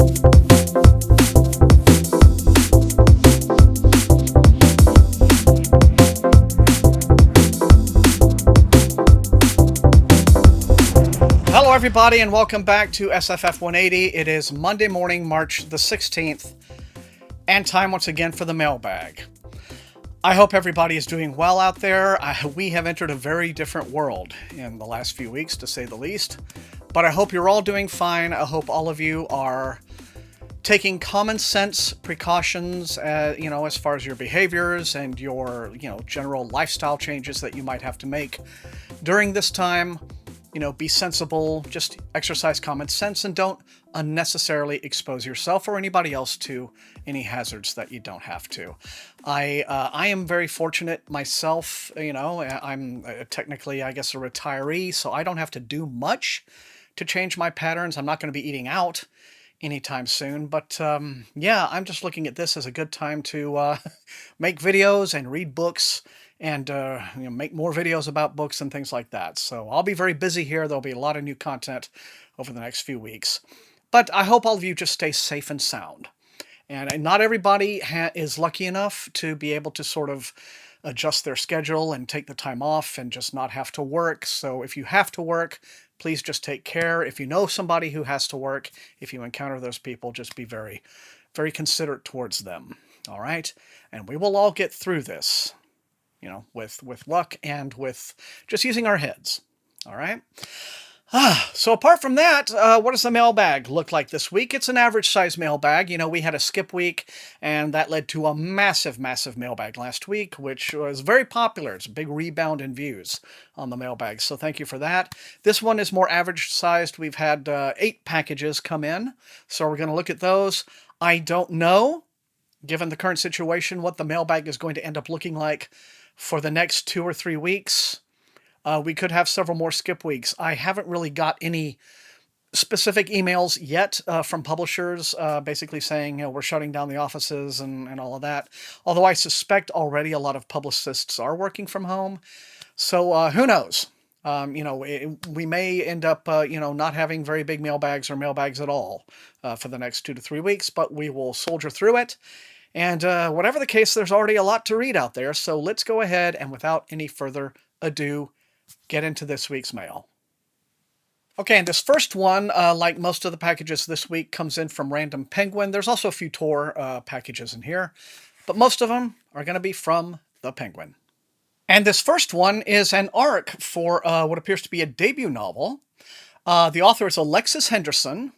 Hello everybody and welcome back to SFF180. It is Monday morning, March the 16th, and time once again for the mailbag. I hope everybody is doing well out there. We have entered a very different world in the last few weeks, to say the least. But I hope you're all doing fine. I hope all of you are taking common sense precautions, as far as your behaviors and your, general lifestyle changes that you might have to make during this time. Be sensible, just exercise common sense, and don't unnecessarily expose yourself or anybody else to any hazards that you don't have to. I am very fortunate myself. I'm technically, I guess, a retiree, so I don't have to do much to change my patterns. I'm not going to be eating out anytime soon, but yeah, I'm just looking at this as a good time to make videos and read books and make more videos about books and things like that. So I'll be very busy here. There'll be a lot of new content over the next few weeks. But I hope all of you just stay safe and sound. And not everybody is lucky enough to be able to sort of adjust their schedule and take the time off and just not have to work. So if you have to work, please just take care. If you know somebody who has to work, if you encounter those people, just be very, very considerate towards them. All right? And we will all get through this. With luck and with just using our heads. All right. So apart from that, what does the mailbag look like this week? It's an average size mailbag. We had a skip week, and that led to a massive, massive mailbag last week, which was very popular. It's a big rebound in views on the mailbag. So thank you for that. This one is more average sized. We've had 8 packages come in. So we're going to look at those. I don't know, given the current situation, what the mailbag is going to end up looking like for the next 2 or 3 weeks. We could have several more skip weeks. I haven't really got any specific emails yet from publishers basically saying, we're shutting down the offices and all of that. Although I suspect already a lot of publicists are working from home. So who knows? We may end up, not having very big mailbags or mailbags at all for the next 2 to 3 weeks, but we will soldier through it. And whatever the case, there's already a lot to read out there, so let's go ahead and without any further ado, get into this week's mail. Okay, and this first one, like most of the packages this week, comes in from Random Penguin. There's also a few Tor packages in here, but most of them are going to be from the Penguin. And this first one is an arc for what appears to be a debut novel. The author is Alexis Henderson,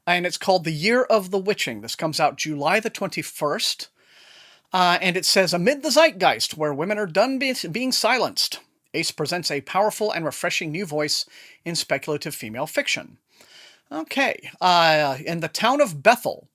and it's called The Year of the Witching. This comes out July the 21st. And it says, amid the zeitgeist where women are done being silenced, Ace presents a powerful and refreshing new voice in speculative female fiction. Okay. In the town of Bethel,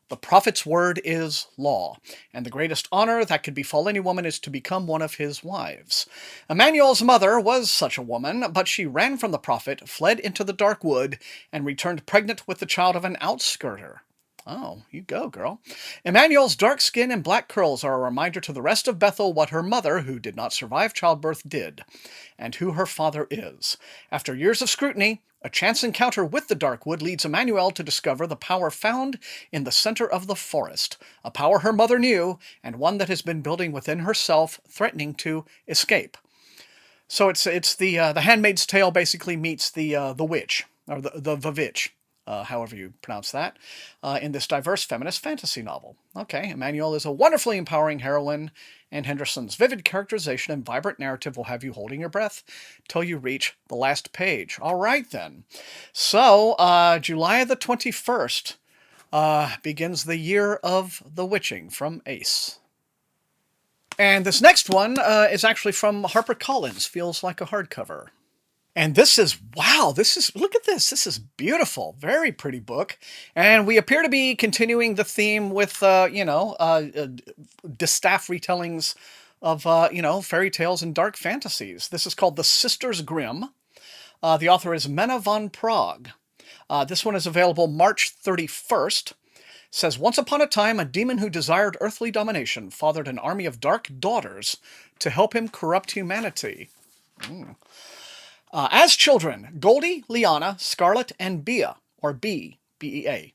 the prophet's word is law, and the greatest honor that could befall any woman is to become one of his wives. Emmanuel's mother was such a woman, but she ran from the prophet, fled into the dark wood, and returned pregnant with the child of an outskirter. Oh, you go, girl. Emmanuel's dark skin and black curls are a reminder to the rest of Bethel what her mother, who did not survive childbirth, did, and who her father is. After years of scrutiny, a chance encounter with the Darkwood leads Emmanuel to discover the power found in the center of the forest, a power her mother knew, and one that has been building within herself, threatening to escape. So it's the Handmaid's Tale basically meets the witch, or the Vavitch. However you pronounce that, in this diverse feminist fantasy novel. Okay, Emmanuel is a wonderfully empowering heroine, and Henderson's vivid characterization and vibrant narrative will have you holding your breath till you reach the last page. All right, then. So, July the 21st begins the Year of the Witching from Ace. And this next one is actually from HarperCollins, feels like a hardcover. And this is, wow, look at this. This is beautiful. Very pretty book. And we appear to be continuing the theme with, distaff retellings of, fairy tales and dark fantasies. This is called The Sisters Grimm. The author is Mena von Prague. This one is available March 31st. Says, once upon a time, a demon who desired earthly domination fathered an army of dark daughters to help him corrupt humanity. As children, Goldie, Liana, Scarlet, and Bea, or B, B-E-A,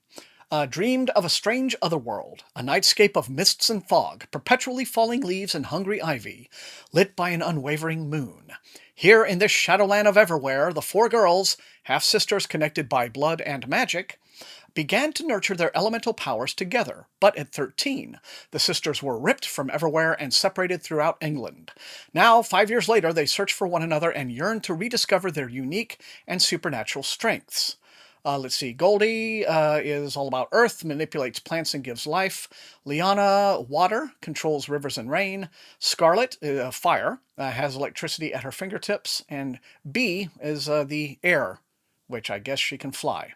Dreamed of a strange otherworld, a nightscape of mists and fog, perpetually falling leaves and hungry ivy, lit by an unwavering moon. Here in this shadowland of everywhere, the four girls, half-sisters connected by blood and magic, began to nurture their elemental powers together, but at 13, the sisters were ripped from everywhere and separated throughout England. Now, 5 years later, they search for one another and yearn to rediscover their unique and supernatural strengths. Let's see, Goldie is all about earth, manipulates plants and gives life. Liana, water, controls rivers and rain. Scarlet, fire, has electricity at her fingertips. And Bee is the air, which I guess she can fly.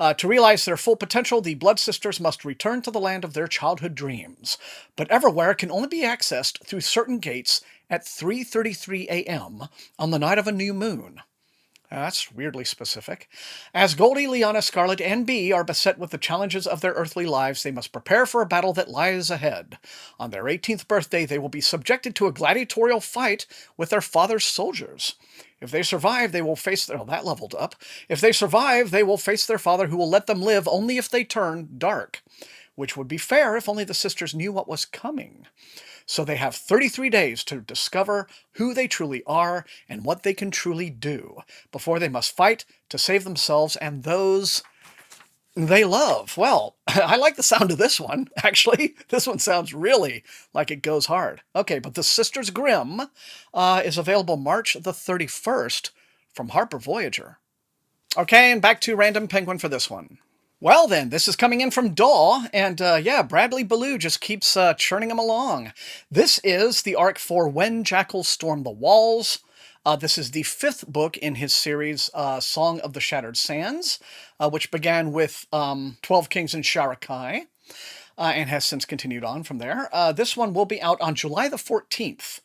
To realize their full potential, the Blood Sisters must return to the land of their childhood dreams. But Everywhere can only be accessed through certain gates at 3:33 a.m. on the night of a new moon. That's weirdly specific. As Goldie, Liana, Scarlet, and Bee are beset with the challenges of their earthly lives, they must prepare for a battle that lies ahead. On their 18th birthday, they will be subjected to a gladiatorial fight with their father's soldiers. If they survive, they will face their... Oh, that leveled up. If they survive, they will face their father, who will let them live only if they turn dark. Which would be fair if only the sisters knew what was coming. So they have 33 days to discover who they truly are and what they can truly do, before they must fight to save themselves and those they love. Well, I like the sound of this one, actually. This one sounds really like it goes hard. Okay, but The Sisters Grimm is available March the 31st from Harper Voyager. Okay, and back to Random Penguin for this one. Well then, this is coming in from Daw, and yeah, Bradley Ballou just keeps churning them along. This is the arc for When Jackals Storm the Walls. This is the 5th book in his series, Song of the Shattered Sands, which began with 12 Kings and Sharakai, and has since continued on from there. This one will be out on July the 14th.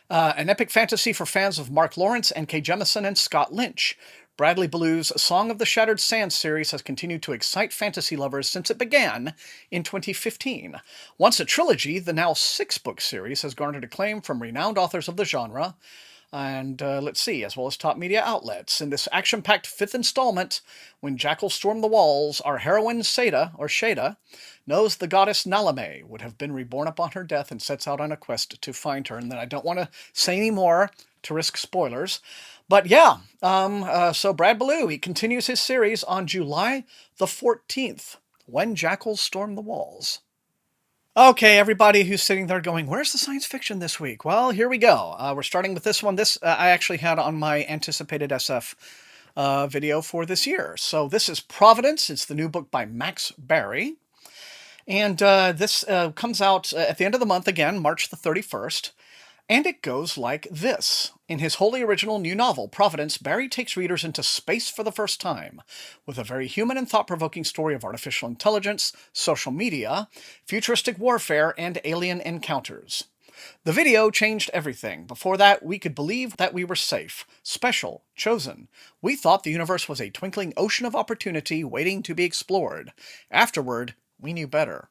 An epic fantasy for fans of Mark Lawrence and Kay Jemison and Scott Lynch. Bradley Ballou's Song of the Shattered Sands series has continued to excite fantasy lovers since it began in 2015. Once a trilogy, the now 6-book series has garnered acclaim from renowned authors of the genre, and let's see, as well as top media outlets. In this action-packed 5th installment, When Jackals Storm the Walls, our heroine Shada, knows the goddess Nalame would have been reborn upon her death and sets out on a quest to find her. And then I don't want to say any more to risk spoilers. But yeah, so Brad Ballou, he continues his series on July the 14th, When Jackals Storm the Walls. Okay, everybody who's sitting there going, where's the science fiction this week? Well, here we go. We're starting with this one. This I actually had on my anticipated SF video for this year. So this is Providence. It's the new book by Max Barry. And this comes out at the end of the month again, March the 31st. And it goes like this. In his wholly original new novel, Providence, Barry takes readers into space for the first time, with a very human and thought-provoking story of artificial intelligence, social media, futuristic warfare, and alien encounters. The video changed everything. Before that, we could believe that we were safe, special, chosen. We thought the universe was a twinkling ocean of opportunity waiting to be explored. Afterward, we knew better.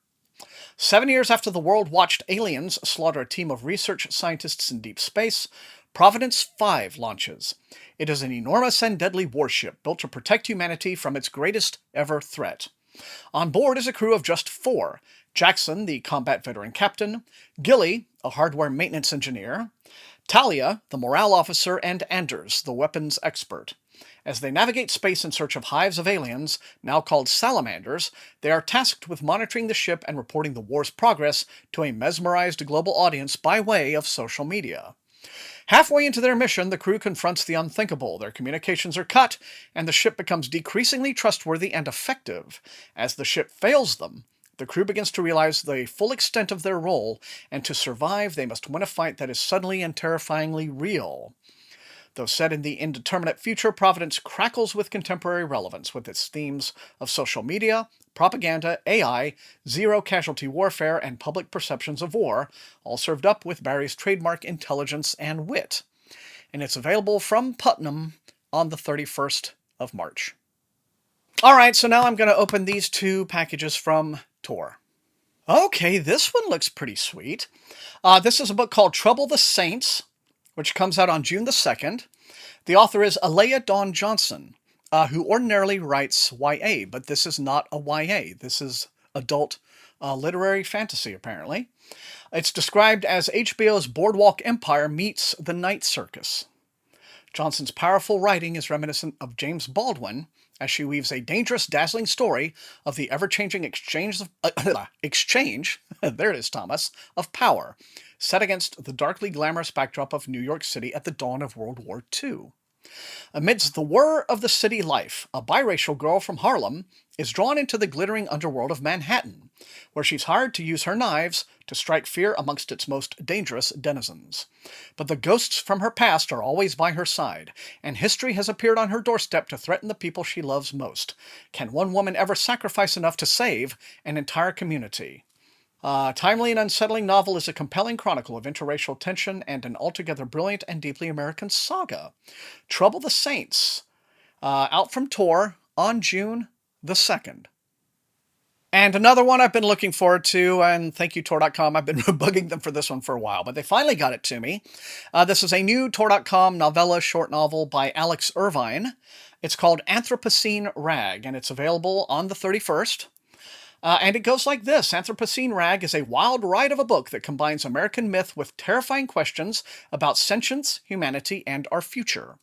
7 years after the world watched aliens slaughter a team of research scientists in deep space, Providence 5 launches. It is an enormous and deadly warship built to protect humanity from its greatest ever threat. On board is a crew of just 4. Jackson, the combat veteran captain, Gilly, a hardware maintenance engineer, Talia, the morale officer, and Anders, the weapons expert. As they navigate space in search of hives of aliens, now called salamanders, they are tasked with monitoring the ship and reporting the war's progress to a mesmerized global audience by way of social media. Halfway into their mission, the crew confronts the unthinkable. Their communications are cut, and the ship becomes decreasingly trustworthy and effective. As the ship fails them, the crew begins to realize the full extent of their role, and to survive, they must win a fight that is suddenly and terrifyingly real. Though set in the indeterminate future, Providence crackles with contemporary relevance with its themes of social media, propaganda, AI, zero-casualty warfare, and public perceptions of war, all served up with Barry's trademark intelligence and wit. And it's available from Putnam on the 31st of March. All right, so now I'm going to open these 2 packages from Tor. Okay, this one looks pretty sweet. This is a book called Trouble the Saints, which comes out on June the 2nd. The author is Alea Dawn Johnson. who ordinarily writes YA, but this is not a YA. This is adult literary fantasy, apparently. It's described as HBO's Boardwalk Empire meets The Night Circus. Johnson's powerful writing is reminiscent of James Baldwin, as she weaves a dangerous, dazzling story of the ever-changing exchange, there it is, Thomas, of power, set against the darkly glamorous backdrop of New York City at the dawn of World War II. Amidst the whir of the city life, a biracial girl from Harlem is drawn into the glittering underworld of Manhattan, where she's hired to use her knives to strike fear amongst its most dangerous denizens. But the ghosts from her past are always by her side, and history has appeared on her doorstep to threaten the people she loves most. Can one woman ever sacrifice enough to save an entire community? Timely and unsettling novel is a compelling chronicle of interracial tension and an altogether brilliant and deeply American saga. Trouble the Saints, out from Tor on June the 2nd. And another one I've been looking forward to, and thank you, Tor.com. I've been bugging them for this one for a while, but they finally got it to me. This is a new Tor.com novella short novel by Alex Irvine. It's called Anthropocene Rag, and it's available on the 31st. And it goes like this. Anthropocene Rag is a wild ride of a book that combines American myth with terrifying questions about sentience, humanity, and our future.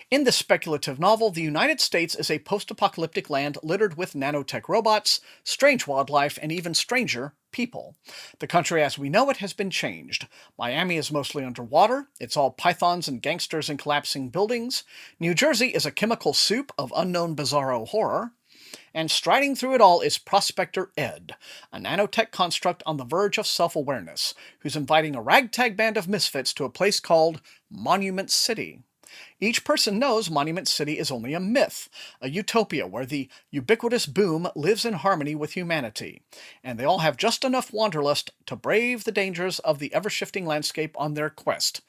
In this speculative novel, the United States is a post-apocalyptic land littered with nanotech robots, strange wildlife, and even stranger people. The country as we know it has been changed. Miami is mostly underwater. It's all pythons and gangsters and collapsing buildings. New Jersey is a chemical soup of unknown bizarro horror. And striding through it all is Prospector Ed, a nanotech construct on the verge of self-awareness, who's inviting a ragtag band of misfits to a place called Monument City. Each person knows Monument City is only a myth, a utopia where the ubiquitous boom lives in harmony with humanity, and they all have just enough wanderlust to brave the dangers of the ever-shifting landscape on their quest.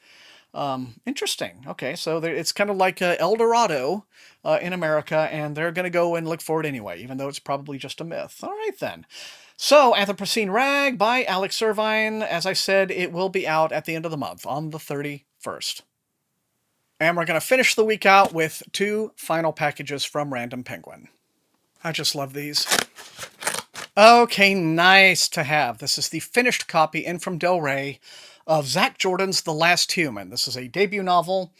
Interesting. Okay, so it's kind of like El Dorado in America, and they're going to go and look for it anyway, even though it's probably just a myth. All right, then. So, Anthropocene Rag by Alex Irvine. As I said, it will be out at the end of the month, on the 31st. And we're going to finish the week out with 2 final packages from Random Penguin. I just love these. Okay, nice to have. This is the finished copy in from Del Rey of Zach Jordan's The Last Human. This is a debut novel.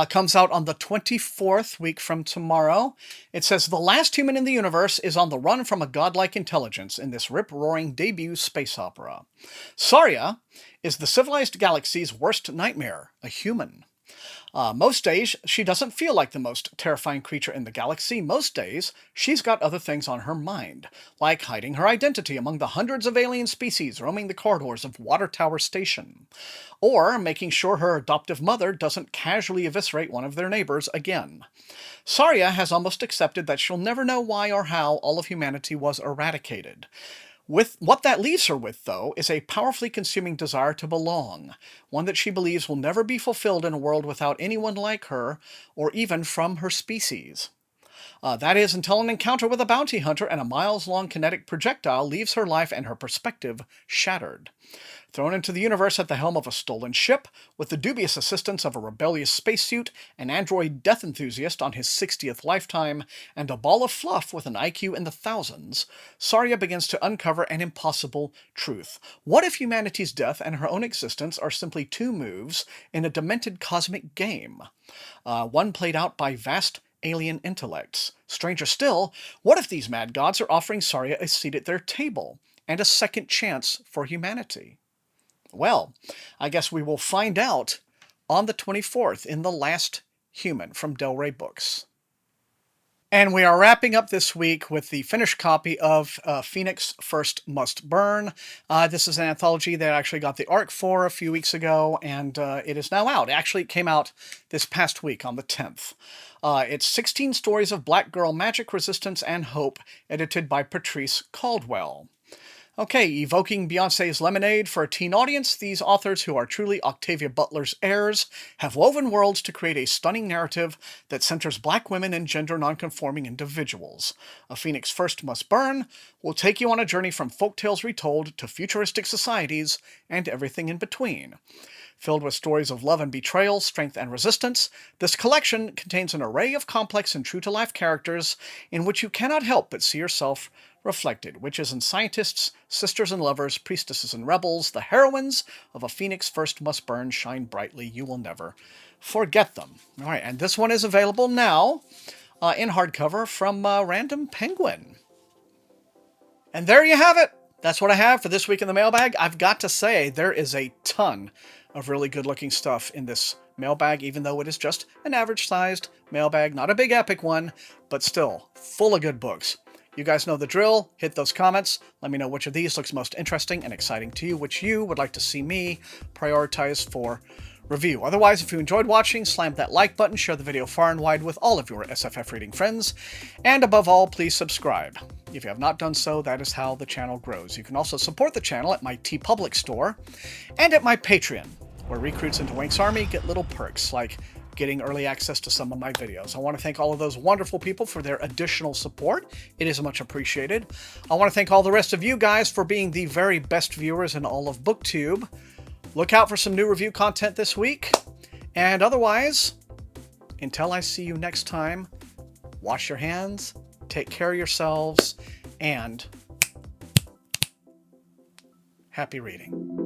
Comes out on the 24th, week from tomorrow. It says, the last human in the universe is on the run from a godlike intelligence in this rip-roaring debut space opera. Saria is the civilized galaxy's worst nightmare, a human. Most days, she doesn't feel like the most terrifying creature in the galaxy. Most days, she's got other things on her mind, like hiding her identity among the hundreds of alien species roaming the corridors of Water Tower Station, or making sure her adoptive mother doesn't casually eviscerate one of their neighbors again. Saria has almost accepted that she'll never know why or how all of humanity was eradicated. With what that leaves her with, though, is a powerfully consuming desire to belong, one that she believes will never be fulfilled in a world without anyone like her, or even from her species. That is, until an encounter with a bounty hunter and a miles-long kinetic projectile leaves her life and her perspective shattered. Thrown into the universe at the helm of a stolen ship, with the dubious assistance of a rebellious spacesuit, an android death enthusiast on his 60th lifetime, and a ball of fluff with an IQ in the thousands, Saria begins to uncover an impossible truth. What if humanity's death and her own existence are simply 2 moves in a demented cosmic game? One played out by vast alien intellects. Stranger still, what if these mad gods are offering Saria a seat at their table, and a second chance for humanity? Well, I guess we will find out on the 24th in The Last Human from Del Rey Books. And we are wrapping up this week with the finished copy of Phoenix First Must Burn. This is an anthology that I actually got the ARC for a few weeks ago, and it is now out. Actually, it came out this past week on the 10th. It's 16 stories of black girl magic, resistance, and hope, edited by Patrice Caldwell. Okay, evoking Beyoncé's Lemonade for a teen audience, these authors, who are truly Octavia Butler's heirs, have woven worlds to create a stunning narrative that centers black women and gender nonconforming individuals. A Phoenix First Must Burn will take you on a journey from folktales retold to futuristic societies and everything in between. Filled with stories of love and betrayal, strength and resistance, this collection contains an array of complex and true-to-life characters in which you cannot help but see yourself reflected. Witches and scientists, sisters and lovers, priestesses and rebels, the heroines of A Phoenix First Must Burn shine brightly. You will never forget them. All right, and this one is available now in hardcover from Random Penguin. And there you have it. That's what I have for this week in the mailbag. I've got to say, there is a ton of really good-looking stuff in this mailbag, even though it is just an average-sized mailbag, not a big epic one, but still full of good books. You guys know the drill. Hit those comments. Let me know which of these looks most interesting and exciting to you, which you would like to see me prioritize for review. Otherwise, if you enjoyed watching, slam that like button, share the video far and wide with all of your SFF reading friends, and above all, please subscribe. If you have not done so, that is how the channel grows. You can also support the channel at my TeePublic store and at my Patreon, where recruits into Wink's Army get little perks like getting early access to some of my videos. I want to thank all of those wonderful people for their additional support. It is much appreciated. I want to thank all the rest of you guys for being the very best viewers in all of BookTube. Look out for some new review content this week. And otherwise, until I see you next time, wash your hands, take care of yourselves, and happy reading.